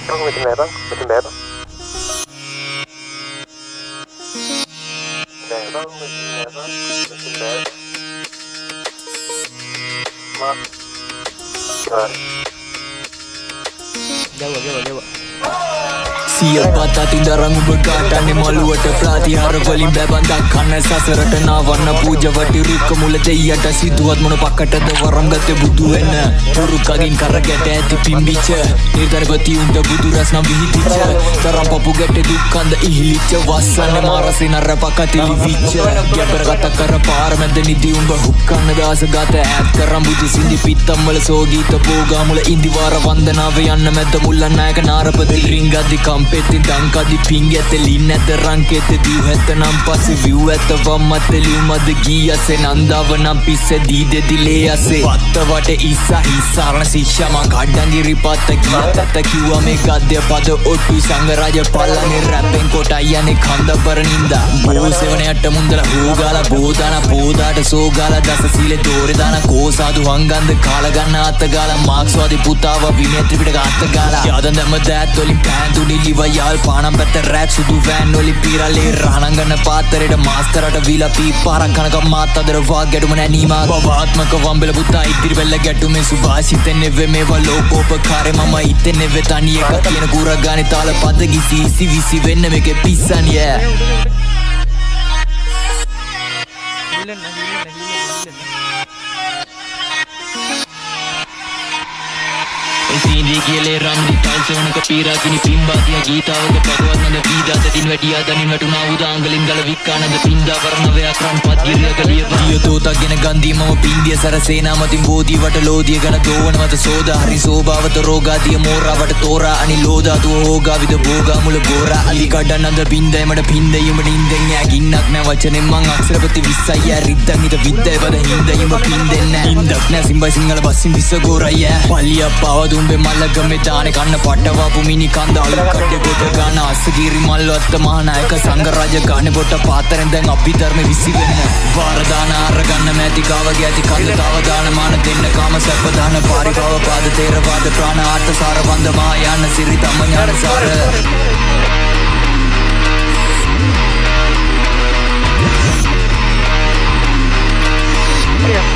Bang, metin bebang. Metin bebang. Bebang, metin bebang. Metin bebang. Maaf. Sorry. Jawab. සියපත් අතින් දරං උඹ කාටන්නේ මළුවට ප්‍රතිහාර වලින් බැබන්දක් කන්න සසරට නාවන්න පූජවටි රුක්ක මුල දෙයියට සිදුවත් මොන පකටද වරම් ගත්තේ බුදු වෙන්න පුරුකගින් කරගැට ඇති පිම්බිච්ච නිර්ධනගති උන්ට බුදු රැස් නම් විහිදිච්ච තරම් පපු ගැට දුක්කන්ද ඉහිලිච්ච වස්සන්න මාරසි නර පකති ලිවිච්ච ගැබරගත කර පාර මැද නිදි උඹ හුක්කන්න දාස ගත ඇත් කරම් බුදු සිඳි පිත්තම් වල සෝගීත පෝගා මුල ඉන්දිවාර වන්දනාව යන්න මැද මුල්ලන් නායක නාරපති රිංගද්දි කම්පෙති දංකදි පිංග ඇත ලින් ඇත රංකෙත දිව් ඇත නම් පස්සේ විව් ඇත වම් අත ලියුමද ගී අසේ නන්දාව නම් පිස්ස දී දෙදිලේ අසේ පත්ත වට ඉස්සා හිස්සාරණ ශිෂ්‍ය මං කඩ්ඩන්ගිරි පත්ත ගියත් ඇත කිව්වා මේ ගද්‍ය පද ඔට්ටු සංගරාජ පල්ලනේ රැපෙන් කොටයි යන්නේ කන්දබර නින්දා බෝ සෙවණයට මුන්දලා හෝගාලා බෝදාන පෝදාට සෝගාලා දස සීලේ දෝරේ දාන කෝසාදු හංගන්ද කාලා ගන්න අත ගාලා මාක්ස්වාදී පුතාව විනය ත්‍රිපිටක අත ගාලා යාදන් දැම්ම දෑත් වලින් පෑන්දුනි ලිවයාල් පානම් පැත්ත රැක් සුදු වෑන් වලි පීරලේ රහණංගන පාතරේට මාස්තරට වීලා පී පාරක් කනක මාත් අදර වා ගැටුම නැනීමා බවාත්මක වම්බෙල පුතා ඉදිරි වෙල්ල ගැටුමේ සුභාෂිතෙන් නෙවෙ මේවා ලෝකෝපකාරේ මම ඉතින් නෙවෙ තනි එක කියන කුරගානේ තාල පද කිසි විසි වෙන්න මේකේ පිස්සන් සීන්දී කියලේ රම්දි තල්සවනක පීරාකිනි පිම්බාතිය ගීතාවක පදවන්නද වීදාත දින් වැටියා දනින් වැටුණා උදාංගලින් ගල වික්කානද පින්දා වරණවයක් රන් පත්ගිරියක ලියපදිය තෝතක්ගෙන ගන්දී මම පින්දිය සරසේනා මතින් බෝධිය වට ලෝදිය ගන දෝවන මත සෝදා හරි සෝභාවත රෝගාදිය මෝරාවට තෝරා අනි ලෝදාතුව හෝගා විද භෝගා මුල ගෝරා අලි කඩන්නද පින්දයමට පින්දයුම නින්දෙන් යා ගින්නක් නෑ වචනෙන් මං අක්ෂරපති 20යි යා රිද්දන් හිත විද්දේ පද හින්දයුම පින්දෙන් නෑ ඉන්දක් නෑ සිම්බයි සිංහල බස්සින් විස්ස ගෝරයි පල්ලිය පවදුම් මල්ලගමේ දානේ කන්න පටවාපු මිනි කන්ද අලු කඩේ ගොඩ ගන්න අස්සගිරි මල්වත් මහානායක සංඝරාජ ගානේ පොට පාතරෙන් දැන් අපි ධර්ම විසි වෙන්න වාර දාන අර ගන්න මැටි කාව ගැටි කන්ද තව දාන මාන දෙන්න කාම සැප දාන පාරිභව පාද තේරවාද ප්‍රාණ ආර්ථ සාර වන්ද මහායාන සිරි තම ඥාන සාර Yeah.